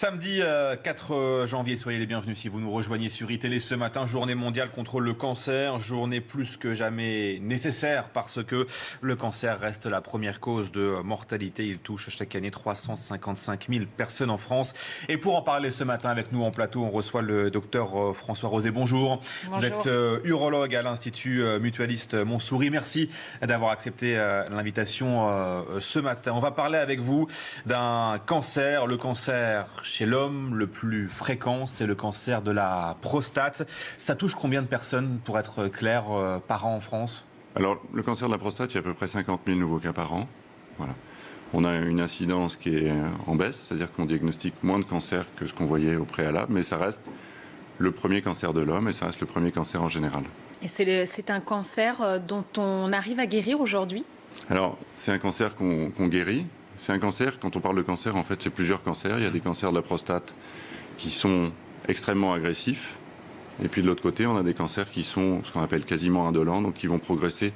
Samedi 4 janvier, soyez les bienvenus si vous nous rejoignez sur iTélé ce matin. Journée mondiale contre le cancer, journée plus que jamais nécessaire parce que le cancer reste la première cause de mortalité. Il touche chaque année 355 000 personnes en France. Et pour en parler ce matin avec nous en plateau, on reçoit le docteur François Rosé. Bonjour. Bonjour. Vous êtes urologue à l'Institut Mutualiste Montsouris. Merci d'avoir accepté l'invitation ce matin. On va parler avec vous d'un cancer, le cancer chez l'homme, le plus fréquent, c'est le cancer de la prostate. Ça touche combien de personnes, pour être clair, par an en France ? Alors, le cancer de la prostate, il y a à peu près 50 000 nouveaux cas par an. Voilà. On a une incidence qui est en baisse, c'est-à-dire qu'on diagnostique moins de cancers que ce qu'on voyait au préalable, mais ça reste le premier cancer de l'homme et ça reste le premier cancer en général. Et c'est un cancer dont on arrive à guérir aujourd'hui ? Alors, c'est un cancer qu'on guérit. C'est un cancer, quand on parle de cancer, en fait, c'est plusieurs cancers. Il y a des cancers de la prostate qui sont extrêmement agressifs. Et puis de l'autre côté, on a des cancers qui sont ce qu'on appelle quasiment indolents, donc qui vont progresser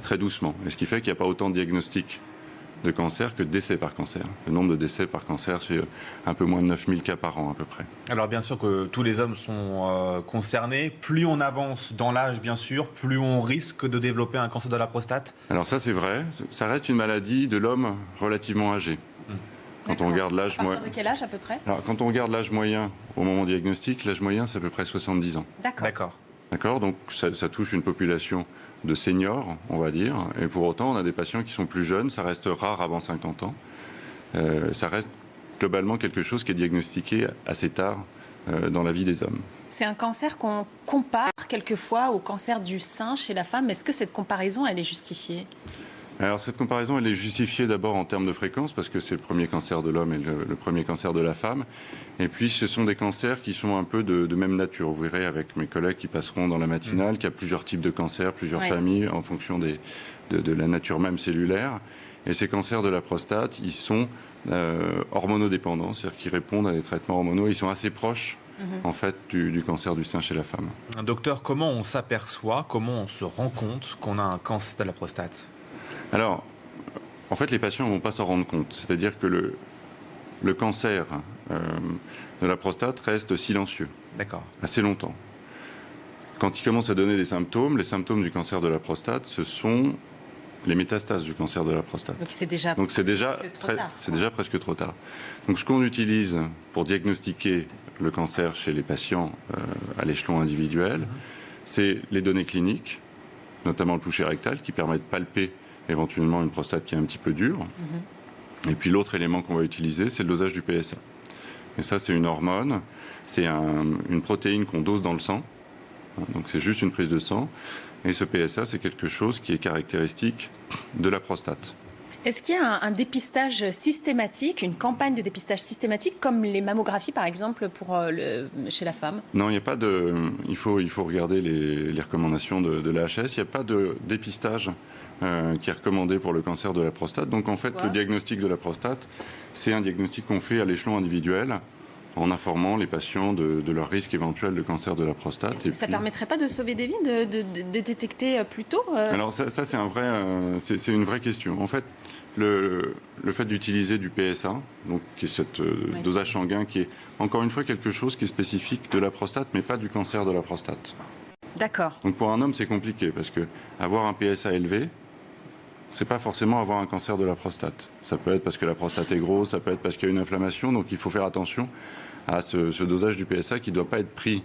très doucement. Et ce qui fait qu'il n'y a pas autant de diagnostics de cancer que de décès par cancer. Le nombre de décès par cancer, c'est un peu moins de 9000 cas par an à peu près. Alors bien sûr que tous les hommes sont concernés. Plus on avance dans l'âge, bien sûr, plus on risque de développer un cancer de la prostate. Alors ça, c'est vrai. Ça reste une maladie de l'homme relativement âgé. Quand on regarde l'âge moyen. À partir de quel âge à peu près ? Alors, quand on regarde l'âge moyen au moment diagnostic, l'âge moyen, c'est à peu près 70 ans. D'accord. Donc ça touche une population de seniors, on va dire. Et pour autant, on a des patients qui sont plus jeunes. Ça reste rare avant 50 ans. Ça reste globalement quelque chose qui est diagnostiqué assez tard dans la vie des hommes. C'est un cancer qu'on compare quelquefois au cancer du sein chez la femme. Est-ce que cette comparaison, elle est justifiée ? Alors cette comparaison, elle est justifiée d'abord en termes de fréquence, parce que c'est le premier cancer de l'homme et le premier cancer de la femme. Et puis ce sont des cancers qui sont un peu de même nature. Vous verrez avec mes collègues qui passeront dans la matinale qu'il y a plusieurs types de cancers, plusieurs familles, en fonction de la nature même cellulaire. Et ces cancers de la prostate, ils sont hormonodépendants, c'est-à-dire qu'ils répondent à des traitements hormonaux. Ils sont assez proches en fait, du cancer du sein chez la femme. Docteur, comment on s'aperçoit, comment on se rend compte qu'on a un cancer de la prostate ? Alors, en fait, les patients ne vont pas s'en rendre compte. C'est-à-dire que le cancer de la prostate reste silencieux. D'accord. Assez longtemps. Quand il commence à donner des symptômes, les symptômes du cancer de la prostate, ce sont les métastases du cancer de la prostate. Donc c'est déjà presque trop tard. Donc ce qu'on utilise pour diagnostiquer le cancer chez les patients à l'échelon individuel, c'est les données cliniques, notamment le toucher rectal, qui permet de palper éventuellement une prostate qui est un petit peu dure. Et puis l'autre élément qu'on va utiliser, c'est le dosage du PSA. Et ça, c'est une hormone, c'est une protéine qu'on dose dans le sang. Donc c'est juste une prise de sang. Et ce PSA, c'est quelque chose qui est caractéristique de la prostate. Est-ce qu'il y a un dépistage systématique, une campagne de dépistage systématique, comme les mammographies par exemple chez la femme ? Non, il n'y a pas de. Il faut regarder les recommandations de l'AHS. Il n'y a pas de dépistage qui est recommandé pour le cancer de la prostate. Donc en fait, le diagnostic de la prostate, c'est un diagnostic qu'on fait à l'échelon individuel, en informant les patients de leur risque éventuel de cancer de la prostate. Ça ne permettrait pas de sauver des vies, de détecter plus tôt Alors ça c'est c'est une vraie question. En fait, le fait d'utiliser du PSA, donc qui est cette dosage sanguin, qui est encore une fois quelque chose qui est spécifique de la prostate, mais pas du cancer de la prostate. D'accord. Donc pour un homme, c'est compliqué, parce que avoir un PSA élevé, c'est pas forcément avoir un cancer de la prostate. Ça peut être parce que la prostate est grosse, ça peut être parce qu'il y a une inflammation, donc il faut faire attention à ce dosage du PSA qui ne doit pas être pris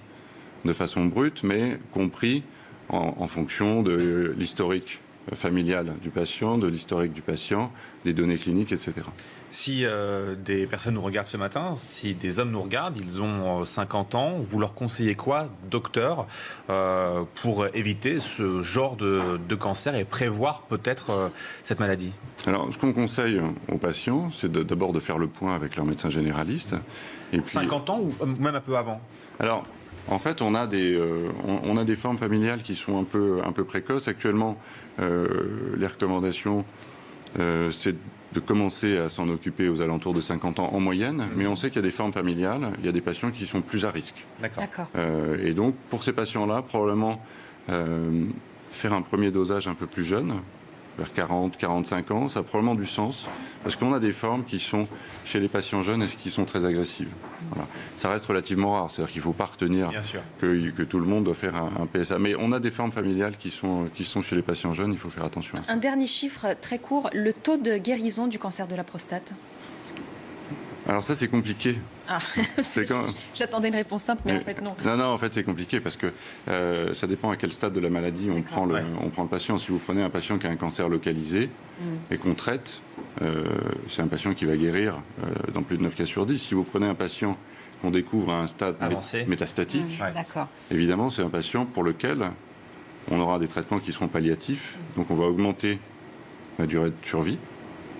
de façon brute, mais compris en fonction de l'historique familial du patient, de l'historique du patient, des données cliniques, etc. Si des personnes nous regardent ce matin, si des hommes nous regardent, ils ont 50 ans, vous leur conseillez quoi, docteur, pour éviter ce genre de cancer et prévoir peut-être cette maladie ? Alors, ce qu'on conseille aux patients, c'est d'abord de faire le point avec leur médecin généraliste. Et puis, 50 ans ou même un peu avant ? Alors, en fait, on a des formes familiales qui sont un peu précoces. Actuellement, les recommandations, c'est de commencer à s'en occuper aux alentours de 50 ans en moyenne, mais on sait qu'il y a des formes familiales, il y a des patients qui sont plus à risque. D'accord. Et donc, pour ces patients-là, probablement faire un premier dosage un peu plus jeune, vers 40, 45 ans, ça a probablement du sens, parce qu'on a des formes qui sont, chez les patients jeunes, et qui sont très agressives. Voilà. Ça reste relativement rare, c'est-à-dire qu'il ne faut pas retenir que tout le monde doit faire un PSA. Mais on a des formes familiales qui sont chez les patients jeunes, il faut faire attention à ça. Un dernier chiffre très court, le taux de guérison du cancer de la prostate? Alors ça, c'est compliqué. Ah, j'attendais une réponse simple, mais en fait non. Non, en fait c'est compliqué parce que ça dépend à quel stade de la maladie on prend le patient. Si vous prenez un patient qui a un cancer localisé et qu'on traite, c'est un patient qui va guérir dans plus de 9 cas sur 10. Si vous prenez un patient qu'on découvre à un stade métastatique, évidemment c'est un patient pour lequel on aura des traitements qui seront palliatifs. Donc on va augmenter la durée de survie.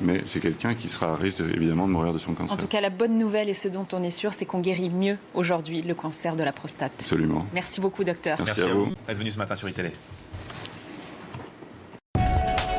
Mais c'est quelqu'un qui sera à risque, évidemment, de mourir de son cancer. En tout cas, la bonne nouvelle et ce dont on est sûr, c'est qu'on guérit mieux aujourd'hui le cancer de la prostate. Absolument. Merci beaucoup, docteur. Merci à vous d'être venu ce matin sur iTélé.